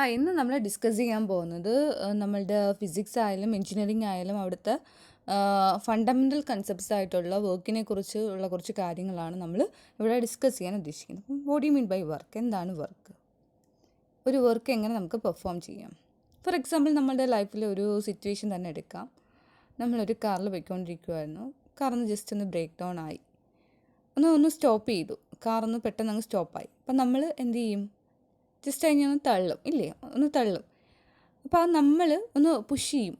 ഇന്ന് നമ്മൾ ഡിസ്കസ് ചെയ്യാൻ പോകുന്നത് നമ്മളുടെ ഫിസിക്സ് ആയാലും എഞ്ചിനീയറിംഗ് ആയാലും അവിടുത്തെ ഫണ്ടമെൻ്റൽ കൺസെപ്റ്റ്സ് ആയിട്ടുള്ള വർക്കിനെ കുറിച്ചുള്ള കുറച്ച് കാര്യങ്ങളാണ് നമ്മൾ ഇവിടെ ഡിസ്കസ് ചെയ്യാൻ ഉദ്ദേശിക്കുന്നത്. അപ്പം what you mean by work? എന്താണ് വർക്ക്? ഒരു വർക്ക് എങ്ങനെ നമുക്ക് പെർഫോം ചെയ്യാം? ഫോർ എക്സാമ്പിൾ നമ്മളുടെ ലൈഫിൽ ഒരു സിറ്റുവേഷൻ തന്നെ എടുക്കാം. നമ്മളൊരു കാറിൽ പോയിക്കൊണ്ടിരിക്കുമായിരുന്നു. കാറൊന്ന് ജസ്റ്റ് ഒന്ന് ബ്രേക്ക് ഡൗൺ ആയി, ഒന്ന് സ്റ്റോപ്പ് ചെയ്തു. കാറൊന്ന് പെട്ടെന്ന് അങ്ങ് സ്റ്റോപ്പായി. അപ്പം നമ്മൾ എന്ത് ചെയ്യും? ജസ്റ്റ് അതിനെ ഒന്ന് തള്ളും, ഇല്ലേ? ഒന്ന് തള്ളും. അപ്പോൾ നമ്മൾ ഒന്ന് പുഷ് ചെയ്യും.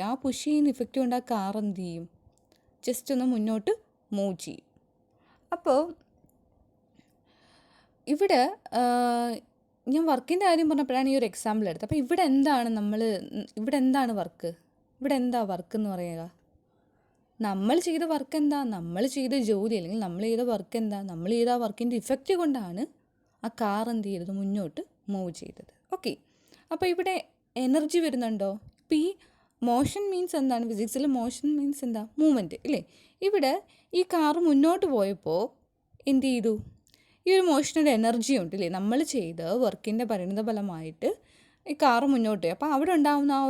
ആ പുഷ് ചെയ്യുന്ന ഇഫക്റ്റ് കൊണ്ട് ആ കാർ എന്ത് ചെയ്യും? ജസ്റ്റ് ഒന്ന് മുന്നോട്ട് മൂവ് ചെയ്യും. അപ്പോൾ ഇവിടെ ഞാൻ വർക്കിൻ്റെ കാര്യം പറഞ്ഞപ്പോഴാണ് ഈ ഒരു എക്സാമ്പിൾ എടുത്തത്. അപ്പോൾ ഇവിടെ എന്താണ് വർക്ക്? ഇവിടെ എന്താ വർക്ക് എന്ന് പറയുക? നമ്മൾ ചെയ്ത വർക്ക് എന്താ? നമ്മൾ ചെയ്ത ജോലി അല്ലെങ്കിൽ നമ്മൾ ചെയ്ത വർക്ക് എന്താ? നമ്മൾ ചെയ്ത ആ വർക്കിൻ്റെ ഇഫക്റ്റ് കൊണ്ടാണ് ആ കാർ എന്ത് ചെയ്തത്? മുന്നോട്ട് മൂവ് ചെയ്തത്. ഓക്കെ, അപ്പോൾ ഇവിടെ എനർജി വരുന്നുണ്ടോ? ഇപ്പോൾ ഈ മോഷൻ മീൻസ് എന്താണ്? ഫിസിക്സിൽ മോഷൻ മീൻസ് എന്താ? മൂവ്മെൻറ്റ്, ഇല്ലേ? ഇവിടെ ഈ കാർ മുന്നോട്ട് പോയപ്പോൾ എന്ത് ചെയ്തു? ഈ ഒരു മോഷനൊരു എനർജി ഉണ്ട്, ഇല്ലേ? നമ്മൾ ചെയ്ത വർക്കിൻ്റെ പരിണിത ഫലമായിട്ട് ഈ കാറ് മുന്നോട്ട് പോയി. അപ്പോൾ അവിടെ ഉണ്ടാകുന്ന ആ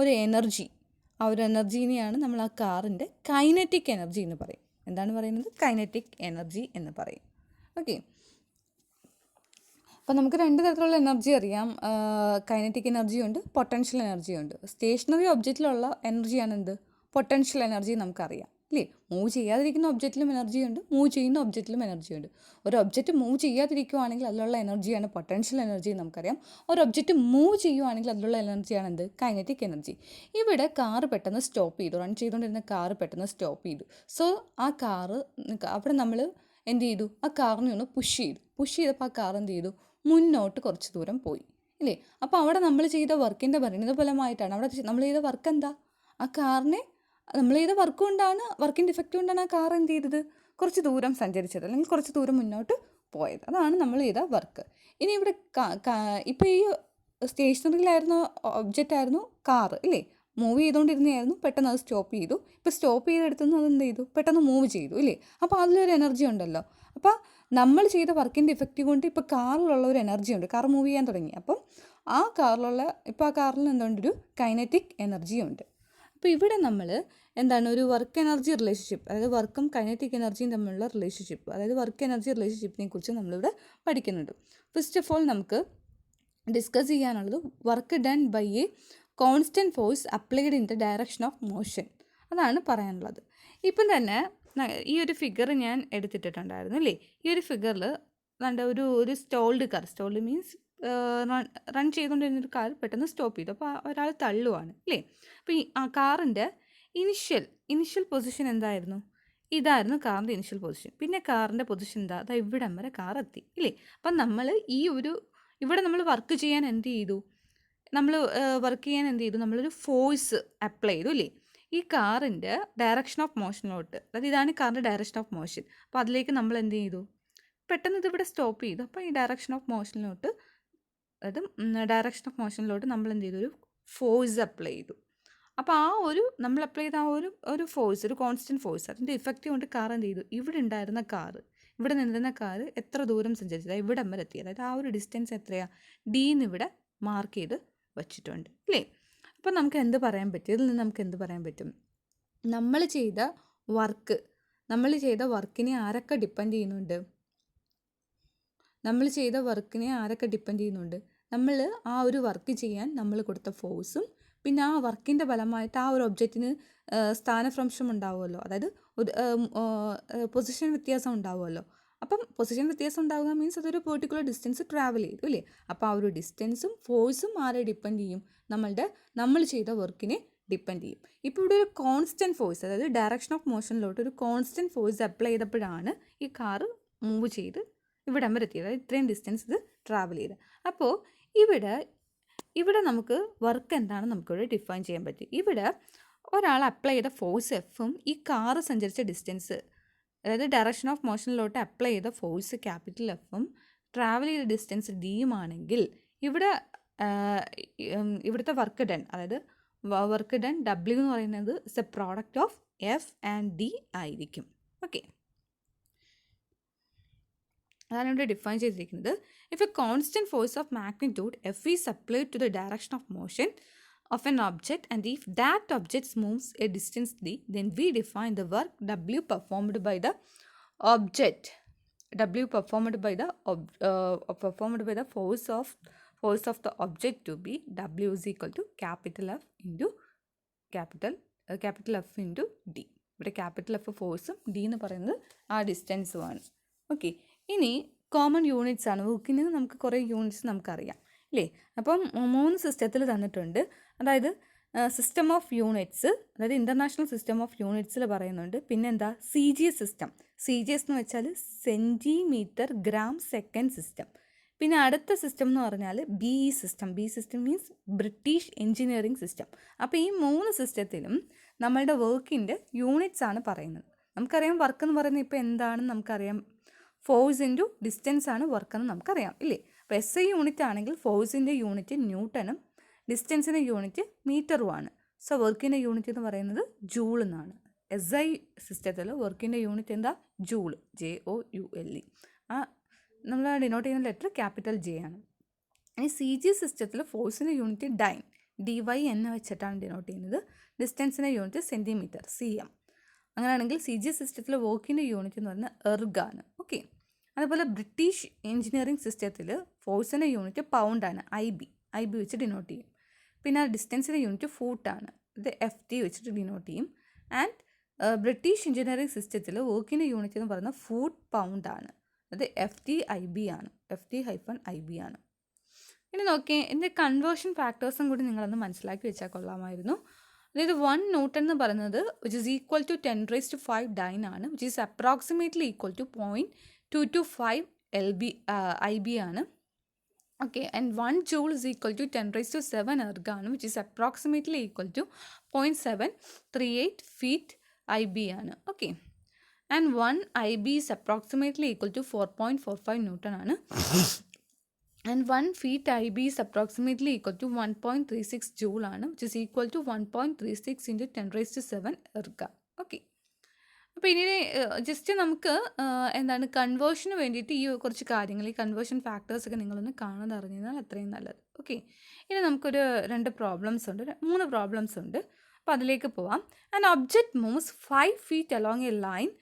ഒരു എനർജീനെയാണ് നമ്മൾ ആ കാറിൻ്റെ കൈനറ്റിക് എനർജി എന്ന് പറയും. എന്താണ് പറയുന്നത്? കൈനറ്റിക് എനർജി എന്ന് പറയും. ഓക്കെ, അപ്പോൾ നമുക്ക് രണ്ട് തരത്തിലുള്ള എനർജി അറിയാം. കൈനറ്റിക് എനർജി ഉണ്ട്, പൊട്ടൻഷ്യൽ എനർജി ഉണ്ട്. സ്റ്റേഷനറി ഒബ്ജക്റ്റിലുള്ള എനർജിയാണ് എന്ത്? പൊട്ടൻഷ്യൽ എനർജി നമുക്കറിയാം, അല്ലേ? മൂവ് ചെയ്യാതിരിക്കുന്ന ഒബ്ജക്റ്റിലും എനർജി ഉണ്ട്, മൂവ് ചെയ്യുന്ന ഒബ്ജക്റ്റിലും എനർജി ഉണ്ട്. ഒരു ഒബ്ജക്റ്റ് മൂവ് ചെയ്യാതിരിക്കുവാണെങ്കിൽ അതിലുള്ള എനർജിയാണ് പൊട്ടൻഷ്യൽ എനർജി നമുക്കറിയാം. ഒരു ഒബ്ജക്റ്റ് മൂവ് ചെയ്യുവാണെങ്കിൽ അതിലുള്ള എനർജിയാണ് എന്ത്? Kinetic energy. ഇവിടെ കാറ് പെട്ടെന്ന് സ്റ്റോപ്പ് ചെയ്തു. റൺ ചെയ്തുകൊണ്ടിരുന്ന കാറ് പെട്ടെന്ന് സ്റ്റോപ്പ് ചെയ്തു. സോ ആ കാറ് അവിടെ നമ്മൾ എന്ത് ചെയ്തു? ആ കാറിനെ ഒന്ന് പുഷ് ചെയ്തപ്പോൾ ആ കാർ എന്ത് ചെയ്തു? മുന്നോട്ട് കുറച്ച് ദൂരം പോയി, ഇല്ലേ? അപ്പോൾ അവിടെ നമ്മൾ ചെയ്ത വർക്കിൻ്റെ പരിണിത ഫലമായിട്ടാണ്. അവിടെ നമ്മൾ ചെയ്ത വർക്ക് എന്താ? ആ കാറിനെ നമ്മൾ ചെയ്ത വർക്ക് കൊണ്ടാണ്, വർക്കിൻ്റെ ഇഫക്റ്റ് കൊണ്ടാണ് ആ കാർ എന്ത് ചെയ്തത്? കുറച്ച് ദൂരം സഞ്ചരിച്ചത്, അല്ലെങ്കിൽ കുറച്ച് ദൂരം മുന്നോട്ട് പോയത്. അതാണ് നമ്മൾ ചെയ്ത വർക്ക്. ഇനി ഇവിടെ ഇപ്പോൾ ഈ സ്റ്റേഷനറിയിലായിരുന്ന ഒബ്ജക്റ്റ് ആയിരുന്നു കാറ്, ഇല്ലേ? മൂവ് ചെയ്തുകൊണ്ടിരുന്നതായിരുന്നു, പെട്ടെന്ന് അത് സ്റ്റോപ്പ് ചെയ്തു. ഇപ്പോൾ സ്റ്റോപ്പ് ചെയ്തെടുത്തുനിന്ന് അത് എന്ത് ചെയ്തു? പെട്ടെന്ന് മൂവ് ചെയ്തു, ഇല്ലേ? അപ്പോൾ അതിലൊരു എനർജി ഉണ്ടല്ലോ. അപ്പോൾ നമ്മൾ ചെയ്ത വർക്കിൻ്റെ ഇഫക്റ്റ് കൊണ്ട് ഇപ്പോൾ കാറിലുള്ള ഒരു എനർജി ഉണ്ട്. കാർ മൂവ് ചെയ്യാൻ തുടങ്ങി. അപ്പം ആ കാറിൽ എന്തുകൊണ്ടൊരു കൈനറ്റിക് എനർജി ഉണ്ട്. അപ്പോൾ ഇവിടെ നമ്മൾ എന്താണ് ഒരു വർക്ക് എനർജി റിലേഷൻഷിപ്പ്, അതായത് വർക്കും കൈനറ്റിക് എനർജിയും തമ്മിലുള്ള റിലേഷൻഷിപ്പ്, അതായത് വർക്ക് എനർജി റിലേഷൻഷിപ്പിനെ കുറിച്ച് നമ്മളിവിടെ പഠിക്കുന്നുണ്ട്. ഫസ്റ്റ് ഓഫ് ഓൾ നമുക്ക് ഡിസ്കസ് ചെയ്യാനുള്ളത് work done by a constant force applied in the direction of motion. അതാണ് പറയാനുള്ളത്. ഇപ്പം തന്നെ ഈ ഒരു ഫിഗർ ഞാൻ എടുത്തിട്ടുണ്ടായിരുന്നു, അല്ലേ? ഈ ഒരു ഫിഗറിൽ ഒരു സ്റ്റോൾഡ് മീൻസ് റൺ ചെയ്തുകൊണ്ടിരുന്നൊരു കാർ പെട്ടെന്ന് സ്റ്റോപ്പ് ചെയ്തു. അപ്പോൾ ഒരാൾ തള്ളുവാണ്, അല്ലേ? അപ്പോൾ ആ കാറിൻ്റെ ഇനിഷ്യൽ പൊസിഷൻ എന്തായിരുന്നു? ഇതായിരുന്നു കാറിൻ്റെ ഇനിഷ്യൽ പൊസിഷൻ. പിന്നെ കാറിൻ്റെ പൊസിഷൻ എന്താ? അതാ ഇവിടം വരെ കാർ എത്തി, ഇല്ലേ? അപ്പം നമ്മൾ ഇവിടെ നമ്മൾ വർക്ക് ചെയ്യാൻ എന്ത് ചെയ്തു? നമ്മളൊരു ഫോഴ്സ് അപ്ലൈ ചെയ്തു, ഇല്ലേ? ഈ കാറിൻ്റെ ഡയറക്ഷൻ ഓഫ് മോഷനിലോട്ട്, അതായത് ഇതാണ് കാറിൻ്റെ ഡയറക്ഷൻ ഓഫ് മോഷൻ. അപ്പോൾ അതിലേക്ക് നമ്മൾ എന്ത് ചെയ്തു? പെട്ടെന്ന് ഇതിവിടെ സ്റ്റോപ്പ് ചെയ്തു. അപ്പോൾ ഈ ഡയറക്ഷൻ ഓഫ് മോഷനിലോട്ട് നമ്മൾ എന്ത് ചെയ്തു? ഒരു ഫോഴ്സ് അപ്ലൈ ചെയ്തു. അപ്പോൾ നമ്മൾ അപ്ലൈ ചെയ്ത ഒരു ഫോഴ്സ്, ഒരു കോൺസ്റ്റൻറ്റ് ഫോഴ്സ്, അതിൻ്റെ ഇഫക്റ്റ് കൊണ്ട് കാർ എന്ത് ചെയ്തു? ഇവിടെ നിന്നിരുന്ന കാറ് എത്ര ദൂരം സഞ്ചരിച്ചത്? ഇവിടം വരെ എത്തി. അതായത് ആ ഒരു ഡിസ്റ്റൻസ് എത്രയാണ്? ഡീന്ന് ഇവിടെ മാർക്ക് ചെയ്ത് വച്ചിട്ടുണ്ട്, അല്ലേ? അപ്പോൾ നമുക്ക് എന്ത് പറയാൻ പറ്റും? ഇതിൽ നിന്ന് നമുക്ക് എന്ത് പറയാൻ പറ്റും? നമ്മൾ ചെയ്ത വർക്കിനെ ആരൊക്കെ ഡിപ്പെൻഡ് ചെയ്യുന്നുണ്ട്? നമ്മൾ ആ ഒരു വർക്ക് ചെയ്യാൻ നമ്മൾ കൊടുത്ത ഫോഴ്സും പിന്നെ ആ വർക്കിൻ്റെ ഫലമായിട്ട് ആ ഒരു ഒബ്ജക്റ്റിന് സ്ഥാനഭ്രംശം ഉണ്ടാവുമല്ലോ, അതായത് പൊസിഷൻ വ്യത്യാസം ഉണ്ടാവുമല്ലോ. അപ്പം പൊസിഷൻ വ്യത്യാസം ഉണ്ടാവുക മീൻസ് അതൊരു പെർട്ടിക്കുലർ ഡിസ്റ്റൻസ് ട്രാവൽ ചെയ്തു, അല്ലേ? അപ്പോൾ ആ ഒരു ഡിസ്റ്റൻസും ഫോഴ്സും ആരെ ഡിപ്പെൻഡ് ചെയ്യും? നമ്മൾ ചെയ്ത വർക്കിനെ ഡിപ്പെൻഡ് ചെയ്യും. ഇപ്പോൾ ഇവിടെ ഒരു കോൺസ്റ്റൻറ്റ് ഫോഴ്സ്, അതായത് ഡയറക്ഷൻ ഓഫ് മോഷനിലോട്ട് ഒരു കോൺസ്റ്റൻറ്റ് ഫോഴ്സ് അപ്ലൈ ചെയ്തപ്പോഴാണ് ഈ കാറ് മൂവ് ചെയ്ത് ഇവിടം വരെ എത്തിയത്, അതായത് ഇത്രയും ഡിസ്റ്റൻസ് ഇത് ട്രാവൽ ചെയ്ത്. അപ്പോൾ ഇവിടെ നമുക്ക് വർക്ക് എന്താണെന്ന് നമുക്കിവിടെ ഡിഫൈൻ ചെയ്യാൻ പറ്റും. ഇവിടെ ഒരാൾ അപ്ലൈ ചെയ്ത ഫോഴ്സ് എഫും ഈ കാറ് സഞ്ചരിച്ച ഡിസ്റ്റൻസ്, അതായത് ഡയറക്ഷൻ ഓഫ് മോഷനിലോട്ട് അപ്ലൈ ചെയ്ത ഫോഴ്സ് ക്യാപിറ്റൽ എഫും ട്രാവൽ ചെയ്ത ഡിസ്റ്റൻസ് ഡിയുമാണെങ്കിൽ ഇവിടുത്തെ വർക്ക് ഡൺ, അതായത് വർക്ക് ഡൺ ഡബ്ല്യു എന്ന് പറയുന്നത് is a product of F and D ആയിരിക്കും. ഓക്കെ, അതാണ് ഇവിടെ ഡിഫൈൻ ചെയ്തിരിക്കുന്നത്. If a constant force of magnitude F is applied to the direction of motion of an object, and if that object moves a distance d, then we define the work W performed by the object. W performed by the force of the object to be W is equal to capital F into capital F into D. ഇവിടെ capital F ഫോഴ്സും D എന്ന് പറയുന്നത് ആ ഡിസ്റ്റൻസുമാണ്. Okay, ഇനി common units ആണ്. വർക്കിന് നമുക്ക് കുറേ യൂണിറ്റ്സ് നമുക്കറിയാം അല്ലേ. അപ്പം 3 സിസ്റ്റത്തിൽ തന്നിട്ടുണ്ട്. അതായത് സിസ്റ്റം ഓഫ് യൂണിറ്റ്സ്, അതായത് ഇൻ്റർനാഷണൽ സിസ്റ്റം ഓഫ് യൂണിറ്റ്സിൽ പറയുന്നുണ്ട്. പിന്നെ എന്താ CGS സിസ്റ്റം. CGS എന്ന് വെച്ചാൽ സെൻറ്റിമീറ്റർ ഗ്രാം സെക്കൻഡ് സിസ്റ്റം. പിന്നെ അടുത്ത സിസ്റ്റം എന്ന് പറഞ്ഞാൽ BE system. BE system means British engineering system. അപ്പോൾ ഈ 3 സിസ്റ്റത്തിലും നമ്മളുടെ വർക്കിൻ്റെ യൂണിറ്റ്സ് ആണ് പറയുന്നത്. നമുക്കറിയാം വർക്ക് എന്ന് പറയുന്നത് ഇപ്പോൾ എന്താണെന്ന് നമുക്കറിയാം. ഫോഴ്സ് ഇൻറ്റു ഡിസ്റ്റൻസ് ആണ് വർക്ക് എന്ന് നമുക്കറിയാം ഇല്ലേ. അപ്പോൾ SI യൂണിറ്റ് ആണെങ്കിൽ ഫോഴ്സിൻ്റെ യൂണിറ്റ് ന്യൂട്ടനും ഡിസ്റ്റൻസിൻ്റെ യൂണിറ്റ് മീറ്ററുമാണ്. സോ വർക്കിൻ്റെ യൂണിറ്റ് എന്ന് പറയുന്നത് ജൂൾ എന്നാണ്. SI സിസ്റ്റത്തിൽ വർക്കിൻ്റെ യൂണിറ്റ് എന്താ? Joule, JOULE. ആ നമ്മൾ ഡിനോട്ട് ചെയ്യുന്ന ലെറ്റർ ക്യാപിറ്റൽ J ആണ്. ഇനി CGS സിസ്റ്റത്തിൽ ഫോഴ്സിൻ്റെ യൂണിറ്റ് ഡൈൻ, DYN വെച്ചിട്ടാണ് ഡിനോട്ട് ചെയ്യുന്നത്. ഡിസ്റ്റൻസിൻ്റെ യൂണിറ്റ് സെൻറ്റിമീറ്റർ, CM. അങ്ങനെയാണെങ്കിൽ CGS സിസ്റ്റത്തിൽ വർക്കിൻ്റെ യൂണിറ്റ് എന്ന് പറയുന്നത് എർഗാണ്. ഓക്കെ, അതുപോലെ ബ്രിട്ടീഷ് എഞ്ചിനീയറിംഗ് സിസ്റ്റത്തിൽ ഫോഴ്സിൻ്റെ യൂണിറ്റ് പൗണ്ടാണ്, IB വെച്ച് ഡിനോട്ട് ചെയ്യും. പിന്നെ ഡിസ്റ്റൻസിൻ്റെ യൂണിറ്റ് ഫൂട്ടാണ്, ഇത് FT വെച്ചിട്ട് ഡിനോട്ട് ചെയ്യും. ആൻഡ് ബ്രിട്ടീഷ് എഞ്ചിനീയറിംഗ് സിസ്റ്റത്തിൽ വർക്കിൻ്റെ യൂണിറ്റ് എന്ന് പറയുന്നത് ഫൂട്ട് പൗണ്ടാണ്, അത് FTIB ആണ്, FT-IB ആണ്. ഇനി നോക്കിയേ, ഇതിൻ്റെ കൺവേർഷൻ ഫാക്ടേഴ്സും കൂടി നിങ്ങളൊന്ന് മനസ്സിലാക്കി വെച്ചാൽ കൊള്ളാമായിരുന്നു. അതായത് 1 ന്യൂട്ടൺ എന്ന് പറയുന്നത് which is equal to 10⁵ dyne ആണ്, which is approximately equal to 0.225 IB ആണ്. Okay, and 1 joule is equal to 10⁷ erg ആണ്, which is approximately equal to 0.738 feet IB ആണ്. Okay, and 1 IB is approximately equal to 4.45 newton ആണ്. And 1 feet IB is approximately equal to 1.36 joule ആണ്, which is equal to 1.36 into 10⁻⁷ erg. Okay, അപ്പോൾ ഇനി just നമുക്ക് എന്താണ് കൺവേർഷന് വേണ്ടിയിട്ട് ഈ കുറച്ച് കാര്യങ്ങൾ, ഈ കൺവേർഷൻ ഫാക്ടേഴ്സൊക്കെ നിങ്ങളൊന്ന് കാണാതെ അറിഞ്ഞാൽ അത്രയും നല്ലത്. ഓക്കെ, ഇനി നമുക്കൊരു 3 പ്രോബ്ലംസ് ഉണ്ട്. അപ്പോൾ അതിലേക്ക് പോവാം. An object moves 5 feet along a line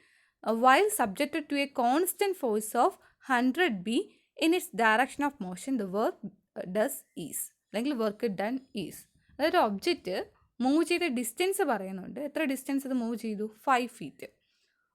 while subjected to a constant force of 100B in its direction of motion. The work does is, അല്ലെങ്കിൽ വർക്ക് ഡൺ ഈസ്. അതായത് ഒബ്ജക്റ്റ് മൂവ് ചെയ്ത distance പറയുന്നുണ്ട്. എത്ര distance അത് move ചെയ്തു? 5 feet.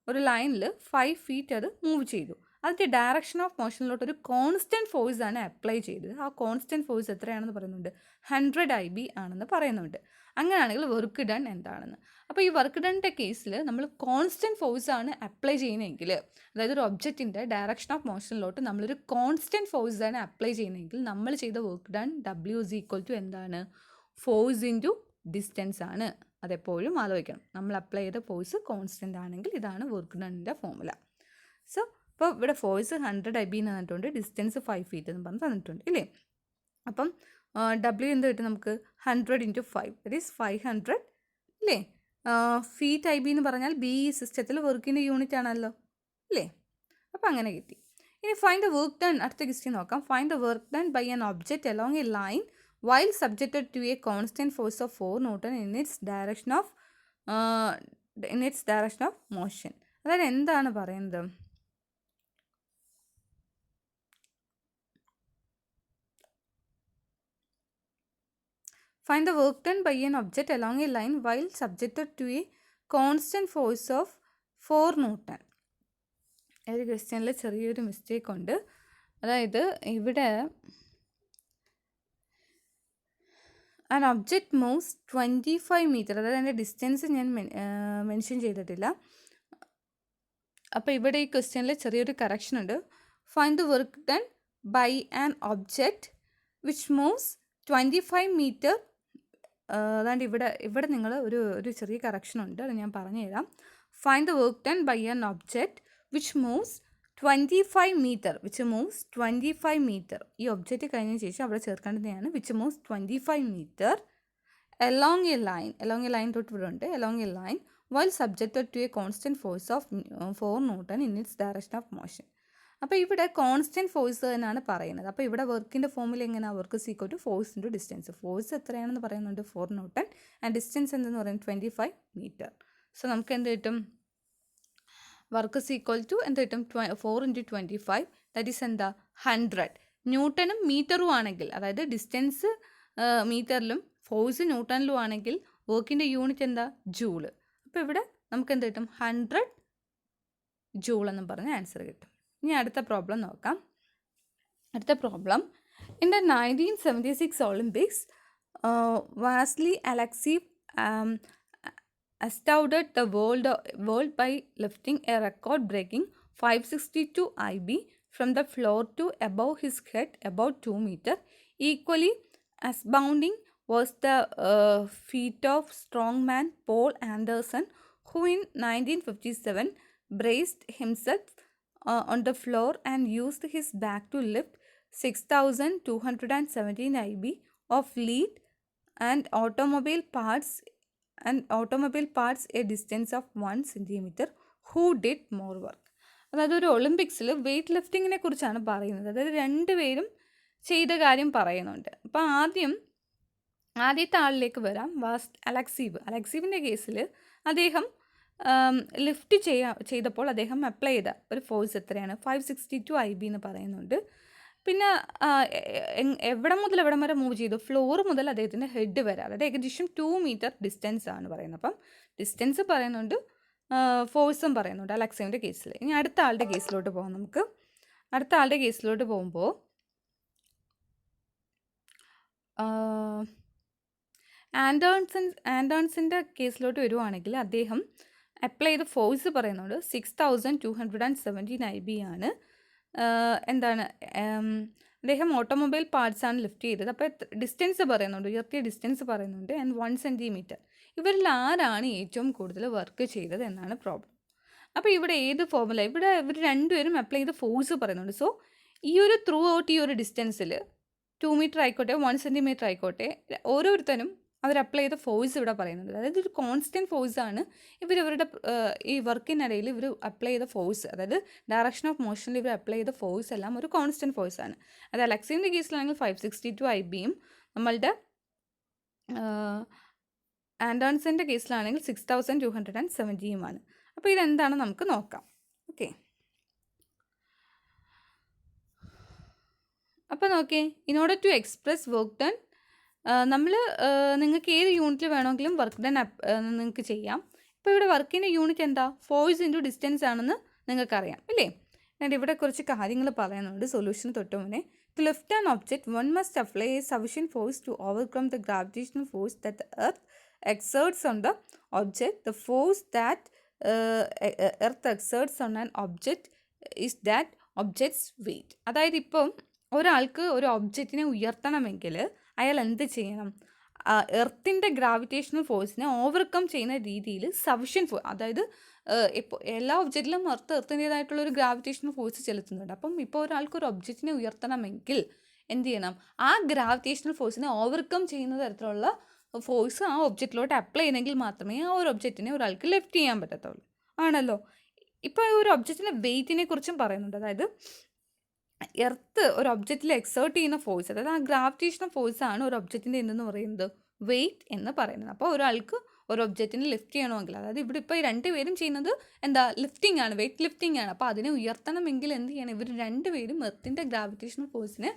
ഒരു ലൈനിൽ 5 feet അത് മൂവ് ചെയ്തു. അതിൻ്റെ ഡയറക്ഷൻ ഓഫ് മോഷനിലോട്ട് ഒരു കോൺസ്റ്റൻറ്റ് ഫോഴ്സ് ആണ് അപ്ലൈ ചെയ്തത്. ആ കോൺസ്റ്റൻറ്റ് ഫോഴ്സ് എത്രയാണെന്ന് പറയുന്നുണ്ട്? 100 IB ആണെന്ന് പറയുന്നുണ്ട്. അങ്ങനെയാണെങ്കിൽ വർക്ക് ഡൺ എന്താണെന്ന്. അപ്പോൾ ഈ വർക്ക് ഡണ്ണിൻ്റെ കേസിൽ നമ്മൾ കോൺസ്റ്റൻറ്റ് ഫോഴ്സ് ആണ് അപ്ലൈ ചെയ്യുന്നതെങ്കിൽ, അതായത് ഒരു ഒബ്ജക്റ്റിൻ്റെ ഡയറക്ഷൻ ഓഫ് മോഷനിലോട്ട് നമ്മളൊരു കോൺസ്റ്റൻറ്റ് ഫോഴ്സ് ആണ് അപ്ലൈ ചെയ്യുന്നതെങ്കിൽ നമ്മൾ ചെയ്ത work done W is equal to എന്താണ്? ഫോഴ്സ് ഇൻറ്റു ഡിസ്റ്റൻസ് ആണ്. അതെപ്പോഴും ആലോചിക്കണം. നമ്മൾ അപ്ലൈ ചെയ്ത ഫോഴ്സ് കോൺസ്റ്റൻ്റ് ആണെങ്കിൽ ഇതാണ് വർക്ക് ഡണ്ണിൻ്റെ ഫോർമുല. സോ ഇപ്പോൾ ഇവിടെ ഫോഴ്സ് 100 IB എന്ന് തന്നിട്ടുണ്ട്, ഡിസ്റ്റൻസ് 5 ഫീറ്റ് എന്ന് പറഞ്ഞ് തന്നിട്ടുണ്ട് ഇല്ലേ. അപ്പം W എന്ത് കിട്ടും നമുക്ക്? 100 into 5, ദറ്റ് ഈസ് 500 അല്ലേ. ഫീറ്റ് IB എന്ന് പറഞ്ഞാൽ BE സിസ്റ്റത്തിൽ വർക്കിൻ്റെ യൂണിറ്റ് ആണല്ലോ അല്ലേ. അപ്പോൾ അങ്ങനെ കിട്ടി. ഇനി ഫൈൻഡ് ദ വർക്ക് ഡൺ. അടുത്ത ക്വസ്റ്റ്യൻ നോക്കാം. Find the work done by an object along a line while subjected to a constant force of 4 Newton in its direction of motion. അതായത് എന്താണ് പറയുന്നത്? Find the work done by an object along a line while subjected to a constant force of 4 Newton. ഈ ക്വസ്റ്റ്യനിൽ ചെറിയൊരു mistake ഉണ്ട്. അതായത് ഇവിടെ an object moves 25 meter, അതായത് അതിൻ്റെ ഡിസ്റ്റൻസ് ഞാൻ മെൻഷൻ ചെയ്തിട്ടില്ല. അപ്പോൾ ഇവിടെ ഈ ക്വസ്റ്റ്യനിൽ ചെറിയൊരു കറക്ഷൻ ഉണ്ട്. Find the work done by an object which moves 25 metre. അതാണ്ട് ഇവിടെ നിങ്ങൾ ഒരു ചെറിയ കറക്ഷൻ ഉണ്ട്, അത് ഞാൻ പറഞ്ഞു തരാം. Find the work done by an object which moves 25 metre, which moves 25 metre. ഈ ഒബ്ജക്റ്റ് കഴിഞ്ഞ ശേഷം അവിടെ ചേർക്കേണ്ടതാണ് which moves 25 metre along a line തൊട്ട് ഇവിടെ ഉണ്ട്. along a line while subjected to a constant force of 4 Newton in its direction of motion. അപ്പോൾ ഇവിടെ കോൺസ്റ്റൻറ്റ് ഫോഴ്സ് എന്നാണ് പറയുന്നത്. അപ്പോൾ ഇവിടെ വർക്കിൻ്റെ ഫോമിൽ എങ്ങനെയാണ്? Work is equal to force into distance. Force എത്രയാണെന്ന് പറയുന്നുണ്ട് 4 ന്യൂട്ടൺ ആൻഡ് ഡിസ്റ്റൻസ് എന്തെന്ന് പറയുന്നത് 25 മീറ്റർ. സോ നമുക്ക് എന്ത് കിട്ടും? വർക്ക് ഈസ് ഈക്വൽ ടു എന്ത് കിട്ടും? 4 ഇൻറ്റു 25 ദാറ്റ് ഈസ് എന്താ? 100. ന്യൂട്ടണും മീറ്ററും ആണെങ്കിൽ, അതായത് ഡിസ്റ്റൻസ് മീറ്ററിലും ഫോഴ്സ് ന്യൂട്ടണിലും ആണെങ്കിൽ വർക്കിൻ്റെ യൂണിറ്റ് എന്താ? ജൂള്. അപ്പോൾ ഇവിടെ നമുക്ക് എന്ത് കിട്ടും? 100 ജൂൾ എന്നും പറഞ്ഞ ആൻസർ കിട്ടും. ഇനി അടുത്ത പ്രോബ്ലം നോക്കാം. അടുത്ത problem, in the 1976 Olympics Vasily Alekseyev astounded the world by lifting a record-breaking 562 IB from the floor to above his head, about 2 meters. Equally astounding was the feat of strongman Paul Anderson, who in 1957 braced himself on the floor and used his back to lift 6,217 IB of lead and automobile parts a distance of 1 centimeter. Who did more work? അതായത് ഒരു ഒളിമ്പിക്സിൽ weight ലിഫ്റ്റിങ്ങിനെ കുറിച്ചാണ് പറയുന്നത്. അതായത് രണ്ടുപേരും ചെയ്ത കാര്യം പറയുന്നുണ്ട്. അപ്പോൾ ആദ്യത്തെ ആളിലേക്ക് വരാം. അലക്സീവിൻ്റെ കേസിൽ അദ്ദേഹം ലിഫ്റ്റ് ചെയ്തപ്പോൾ അദ്ദേഹം അപ്ലൈ ചെയ്ത ഒരു ഫോഴ്സ് എത്രയാണ്? 562 IB എന്ന് പറയുന്നുണ്ട്. പിന്നെ എവിടെ മുതൽ എവിടം വരെ മൂവ് ചെയ്തു? ഫ്ലോർ മുതൽ അദ്ദേഹത്തിൻ്റെ ഹെഡ് വരെ, അതായത് ഏകദേശം 2 മീറ്റർ ഡിസ്റ്റൻസ് ആണ് പറയുന്നത്. അപ്പം ഡിസ്റ്റൻസ് പറയുന്നുണ്ട്, ഫോഴ്സും പറയുന്നുണ്ട് അലക്സീവിൻ്റെ കേസിൽ. ഇനി അടുത്ത ആളുടെ കേസിലോട്ട് പോകാം. നമുക്ക് അടുത്ത ആളുടെ കേസിലോട്ട് പോകുമ്പോൾ ആൻഡേഴ്സൻ്റെ കേസിലോട്ട് വരുവാണെങ്കിൽ അദ്ദേഹം അപ്ലൈ ചെയ്ത ഫോഴ്സ് പറയുന്നുണ്ട് 6,217 IB ആണ്. എന്താണ്, അദ്ദേഹം ഓട്ടോമൊബൈൽ പാർട്സാണ് ലിഫ്റ്റ് ചെയ്തത്. അപ്പോൾ ഡിസ്റ്റൻസ് പറയുന്നുണ്ട്, ഉയർത്തിയ ഡിസ്റ്റൻസ് പറയുന്നുണ്ട് ആൻഡ് 1 സെൻറ്റിമീറ്റർ. ഇവരിൽ ആരാണ് ഏറ്റവും കൂടുതൽ വർക്ക് ചെയ്തത് എന്നാണ് പ്രോബ്ലം. അപ്പോൾ ഇവിടെ ഏത് ഫോർമുല? ഇവിടെ ഇവർ രണ്ടുപേരും അപ്ലൈ ചെയ്ത ഫോഴ്സ് പറയുന്നുണ്ട്. സോ ഈ ഒരു ത്രൂ ഔട്ട് ഈ ഒരു ഡിസ്റ്റൻസിൽ 2 മീറ്റർ ആയിക്കോട്ടെ 1 സെൻറ്റിമീറ്റർ ആയിക്കോട്ടെ, ഓരോരുത്തരും അവർ അപ്ലൈ ചെയ്ത ഫോഴ്സ് ഇവിടെ പറയുന്നുണ്ട്. അതായത് ഒരു കോൺസ്റ്റൻറ്റ് ഫോഴ്സാണ് ഇവരുടെ ഈ വർക്കിനിടയിൽ ഇവർ അപ്ലൈ ചെയ്ത ഫോഴ്സ്, അതായത് ഡയറക്ഷൻ ഓഫ് മോഷനിൽ ഇവർ അപ്ലൈ ചെയ്ത ഫോഴ്സ് എല്ലാം ഒരു കോൺസ്റ്റൻറ്റ് ഫോഴ്സാണ്. അത് അലക്സീവിൻ്റെ കേസിലാണെങ്കിൽ 562 IBയും നമ്മളുടെ ആൻഡേഴ്സൻ്റെ കേസിലാണെങ്കിൽ 6,270യുമാണ്. അപ്പോൾ ഇതെന്താണ് നമുക്ക് നോക്കാം. ഓക്കെ, അപ്പോൾ നോക്കിയേ, in order to express work done, നമ്മൾ നിങ്ങൾക്ക് ഏത് യൂണിറ്റിൽ വേണമെങ്കിലും വർക്ക് ഡൺ നിങ്ങൾക്ക് ചെയ്യാം. ഇപ്പോൾ ഇവിടെ വർക്കിൻ്റെ യൂണിറ്റ് എന്താ? ഫോഴ്സ് ഇൻറ്റു ഡിസ്റ്റൻസ് ആണെന്ന് നിങ്ങൾക്കറിയാം അല്ലേ? ഞാൻ ഇവിടെ കുറച്ച് കാര്യങ്ങൾ പറയുന്നുണ്ട് സൊല്യൂഷൻ തൊട്ട് മുന്നേ. To lift an object one must apply a sufficient force to overcome the gravitational force that the earth exerts on the object. The force that earth exerts on an object is that object's weight. അതായത് ഇപ്പം ഒരാൾക്ക് ഒരു ഒബ്ജക്റ്റിനെ ഉയർത്തണമെങ്കിൽ അയാൾ എന്ത് ചെയ്യണം? എർത്തിൻ്റെ gravitational ഫോഴ്സിനെ overcome ചെയ്യുന്ന രീതിയിൽ സഫിഷ്യൻറ്റ് ഫോഴ്സ്, അതായത് ഇപ്പോൾ എല്ലാ ഒബ്ജക്റ്റിലും എർത്തിൻ്റേതായിട്ടുള്ളൊരു ഗ്രാവിറ്റേഷണൽ ഫോഴ്സ് ചെലുത്തുന്നുണ്ട്. അപ്പം ഇപ്പോൾ ഒരാൾക്ക് ഒരു ഒബ്ജക്റ്റിനെ ഉയർത്തണമെങ്കിൽ എന്ത് ചെയ്യണം? ആ ഗ്രാവിറ്റേഷണൽ ഫോഴ്സിനെ ഓവർകം ചെയ്യുന്ന തരത്തിലുള്ള ഫോഴ്സ് ആ ഒബ്ജക്റ്റിലോട്ട് അപ്ലൈ ചെയ്യണമെങ്കിൽ മാത്രമേ ആ ഒരു ഒബ്ജക്റ്റിനെ ഒരാൾക്ക് ലിഫ്റ്റ് ചെയ്യാൻ പറ്റത്തുള്ളൂ, ആണല്ലോ. ഇപ്പോൾ ഒരു ഒബ്ജക്റ്റിൻ്റെ വെയ്റ്റിനെ കുറിച്ചും പറയുന്നുണ്ട്. അതായത് എർത്ത് ഒരു ഒബ്ജക്റ്റിൽ എക്സേർട്ട് ചെയ്യുന്ന ഫോഴ്സ്, അതായത് ആ ഗ്രാവിറ്റേഷണൽ ഫോഴ്സാണ് ഒരു ഒബ്ജക്റ്റിൻ്റെ എന്തെന്ന് പറയുന്നത്? വെയ്റ്റ് എന്ന് പറയുന്നത്. അപ്പോൾ ഒരാൾക്ക് ഒരു ഒബ്ജക്റ്റിനെ ലിഫ്റ്റ് ചെയ്യണമെങ്കിൽ, അതായത് ഇവിടെ ഇപ്പോൾ രണ്ടുപേരും ചെയ്യുന്നത് എന്താ? ലിഫ്റ്റിംഗ് ആണ്, വെയ്റ്റ് ലിഫ്റ്റിംഗ് ആണ്. അപ്പോൾ അതിനെ ഉയർത്തണമെങ്കിൽ എന്ത് ചെയ്യണം? ഇവർ രണ്ടുപേരും എർത്തിൻ്റെ ഗ്രാവിറ്റേഷണൽ ഫോഴ്സിനെ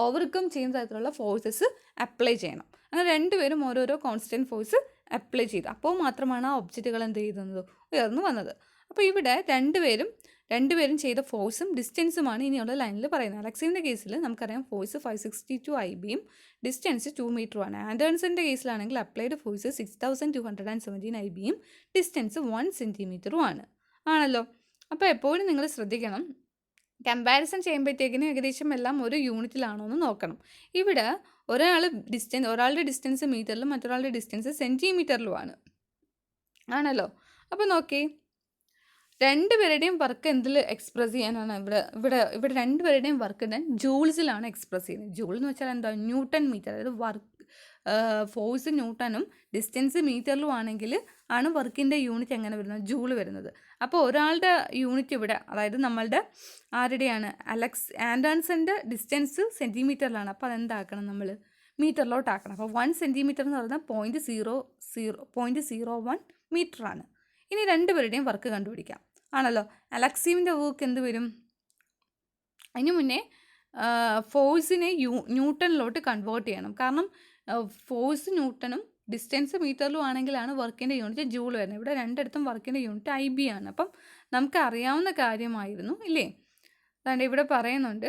ഓവർകം ചെയ്യുന്ന തരത്തിലുള്ള ഫോഴ്സസ് അപ്ലൈ ചെയ്യണം. അങ്ങനെ രണ്ടുപേരും ഓരോരോ കോൺസ്റ്റൻറ്റ് ഫോഴ്സ് അപ്ലൈ ചെയ്തു. അപ്പോൾ മാത്രമാണ് ആ ഒബ്ജക്റ്റുകൾ എന്ത് ചെയ്യുന്നത്? ഉയർന്നു വന്നത്. അപ്പോൾ ഇവിടെ രണ്ടുപേരും ചെയ്ത ഫോഴ്സും ഡിസ്റ്റൻസുമാണ് ഇനിയുള്ള ലൈനിൽ പറയുന്നത്. അലക്സീവിൻ്റെ കേസിൽ നമുക്കറിയാം ഫോഴ്സ് 562 IBയും ഡിസ്റ്റൻസ് 2 മീറ്ററുമാണ്. ആൻഡേഴ്സൻ്റെ കേസിലാണെങ്കിൽ അപ്ലൈഡ് ഫോഴ്സ് 6,217 IBയും ഡിസ്റ്റൻസ് 1 സെൻറ്റിമീറ്ററുമാണ്, ആണല്ലോ. അപ്പോൾ എപ്പോഴും നിങ്ങൾ ശ്രദ്ധിക്കണം, കമ്പാരിസൺ ചെയ്യുമ്പോഴത്തേക്കിനും ഏകദേശം എല്ലാം ഒരു യൂണിറ്റിലാണോ എന്ന് നോക്കണം. ഇവിടെ ഒരാളുടെ ഡിസ്റ്റൻസ് മീറ്ററിലും മറ്റൊരാളുടെ ഡിസ്റ്റൻസ് സെൻറ്റിമീറ്ററിലുമാണ്, ആണല്ലോ. അപ്പോൾ നോക്കി, രണ്ടുപേരുടെയും വർക്ക് എന്തിൽ എക്സ്പ്രസ് ചെയ്യാനാണ്? ഇവിടെ രണ്ടുപേരുടെയും വർക്ക് ജൂൾസിലാണ് എക്സ്പ്രസ് ചെയ്യുന്നത്. ജൂൾ എന്ന് വെച്ചാൽ എന്താ? ന്യൂട്ടൺ മീറ്റർ, അതായത് ഫോഴ്സ് ന്യൂട്ടനും ഡിസ്റ്റൻസ് മീറ്ററിലും ആണെങ്കിൽ ആണ് വർക്കിൻ്റെ യൂണിറ്റ് എങ്ങനെ വരുന്നത്, ജൂൾ വരുന്നത്. അപ്പോൾ ഒരാളുടെ യൂണിറ്റ് ഇവിടെ, അതായത് നമ്മളുടെ ആരുടെയാണ്, ആൻഡേഴ്സൻ്റെ ഡിസ്റ്റൻസ് സെൻറ്റിമീറ്ററിലാണ്. അപ്പോൾ അതെന്താക്കണം, നമ്മൾ മീറ്ററിലോട്ടാക്കണം. അപ്പോൾ 1 സെൻറ്റിമീറ്റർ എന്ന് പറയുന്നത് 0.01 മീറ്ററാണ്. ഇനി രണ്ടുപേരുടെയും വർക്ക് കണ്ടുപിടിക്കാം ആണല്ലോ. അലക്സീവിൻ്റെ വർക്ക് എന്ത് വരും, അതിന് മുന്നേ ഫോഴ്സിനെ ന്യൂട്ടണിലോട്ട് കൺവേർട്ട് ചെയ്യണം. കാരണം ഫോഴ്സ് ന്യൂട്ടനും ഡിസ്റ്റൻസ് മീറ്ററിലും ആണെങ്കിലാണ് വർക്കിൻ്റെ യൂണിറ്റ് ജൂൾ വരുന്നത്. ഇവിടെ രണ്ടിടത്തും വർക്കിൻ്റെ യൂണിറ്റ് IB ആണ്. അപ്പം നമുക്ക് അറിയാവുന്ന കാര്യമായിരുന്നു ഇല്ലേ. അതുകൊണ്ട് ഇവിടെ പറയുന്നുണ്ട്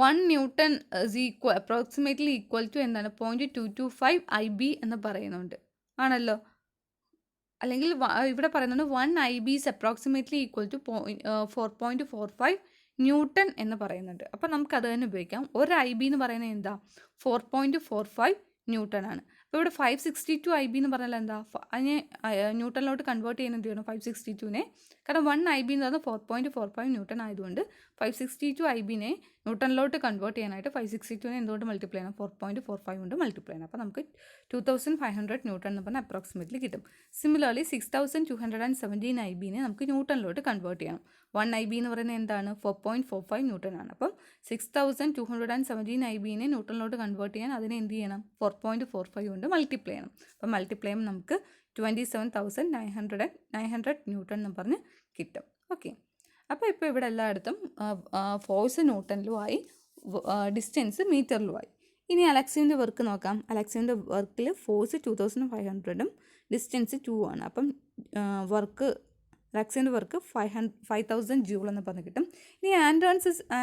1 newton is approximately equal to എന്താണ് 0.225 IB എന്ന് പറയുന്നുണ്ട് ആണല്ലോ. അല്ലെങ്കിൽ ഇവിടെ പറയുന്നുണ്ട് 1 IB is approximately equal to 4.45 newton എന്ന് പറയുന്നുണ്ട്. അപ്പോൾ നമുക്കത് തന്നെ ഉപയോഗിക്കാം. ഒരു IB എന്ന് പറയുന്നത് എന്താ, 4.45 ന്യൂട്ടൺ ആണ്. അപ്പോൾ ഇവിടെ 562 IB എന്ന് പറഞ്ഞാൽ എന്താ, അതിനെ ന്യൂട്ടണിലോട്ട് കൺവേർട്ട് ചെയ്യുന്നത് എന്ത് ചെയ്യണം, 562നെ, കാരണം 1 IB എന്ന് പറഞ്ഞാൽ 4.45 ന്യൂട്ടൺ ആയതുകൊണ്ട് 562 IBനെ ന്യൂട്ടണിലോട്ട് കൺവേർട്ട് ചെയ്യാനായിട്ട് 562നെ എന്തുകൊണ്ട് മൾട്ടിപ്ലൈ ചെയ്യണം, 4.45 കൊണ്ട് മൾട്ടിപ്ലൈ ചെയ്യണം. അപ്പോൾ നമുക്ക് 2500 ന്യൂട്ടൺ എന്ന് പറഞ്ഞാൽ അപ്രോക്സിമേറ്റ്ലി കിട്ടും. സിമിലർലി 6217 IBനെ നമുക്ക് ന്യൂട്ടണിലോട്ട് കൺവേർട്ട് ചെയ്യണം. 1 IB എന്ന് പറയുന്നത് എന്താണ്, 4.45 ന്യൂട്ടൺ ആണ്. അപ്പം 6217 IBനെ ന്യൂട്ടണിലോട്ട് കൺവേർട്ട് ചെയ്യാൻ അതിനെ എന്ത് ചെയ്യണം, 4.45 കൊണ്ട് മൾട്ടിപ്ലൈ ചെയ്യണം. അപ്പം മൾട്ടിപ്ലൈ ചെയ്യുമ്പോൾ നമുക്ക് 27,900 ന്യൂട്ടൺ എന്ന് പറഞ്ഞ് കിട്ടും. ഓക്കെ, അപ്പോൾ ഇപ്പോൾ ഇവിടെ എല്ലായിടത്തും ഫോഴ്സ് ന്യൂട്ടണിലുമായി, ഡിസ്റ്റൻസ് മീറ്ററിലുമായി. ഇനി അലക്സീവിൻ്റെ വർക്ക് നോക്കാം. അലക്സീവിൻ്റെ വർക്കിൽ ഫോഴ്സ് 2500ഉം ഡിസ്റ്റൻസ് 2 ആണ്. അപ്പം അലക്സീവിൻ്റെ വർക്ക് 5000 ജൂൾ എന്ന് പറഞ്ഞ് കിട്ടും. ഇനി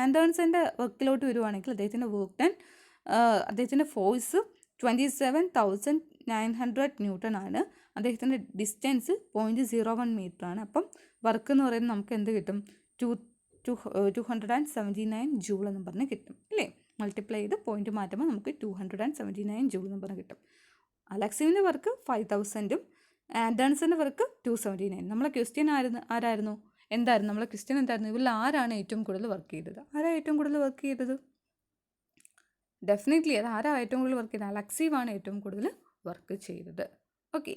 ആൻഡേഴ്സൻ്റെ വർക്കിലോട്ട് വരുവാണെങ്കിൽ അദ്ദേഹത്തിൻ്റെ ഫോഴ്സ് 27,900 ന്യൂട്ടൺ ആണ്. അദ്ദേഹത്തിൻ്റെ ഡിസ്റ്റൻസ് 0.01 മീറ്റർ ആണ്. അപ്പം വർക്ക് എന്ന് പറയുന്നത് നമുക്ക് എന്ത് കിട്ടും, 279 ജൂൾ എന്ന് പറഞ്ഞ് കിട്ടും അല്ലേ. മൾട്ടിപ്ലൈ ചെയ്ത് പോയിന്റ് മാറ്റുമ്പോൾ നമുക്ക് 279 ജൂൾ എന്ന് പറഞ്ഞ് കിട്ടും. അലക്സീവിൻ്റെ വർക്ക് 5000ഉം ആൻഡേഴ്സൻ്റെ വർക്ക് 279. നമ്മളെ ക്വസ്റ്റ്യൻ ആരായിരുന്നു, എന്തായിരുന്നു നമ്മളെ ക്വസ്റ്റ്യൻ എന്തായിരുന്നു, ഇവരിൽ ആരാണ് ഏറ്റവും കൂടുതൽ വർക്ക് ചെയ്തത്, ആരാണ് ഏറ്റവും കൂടുതൽ വർക്ക് ചെയ്തത്, ഡെഫിനറ്റ്ലി അത് ആരാണ് ഏറ്റവും കൂടുതൽ വർക്ക് ചെയ്തത്, അലക്സീവാണ് ഏറ്റവും കൂടുതൽ വർക്ക് ചെയ്തത്. ഓക്കെ.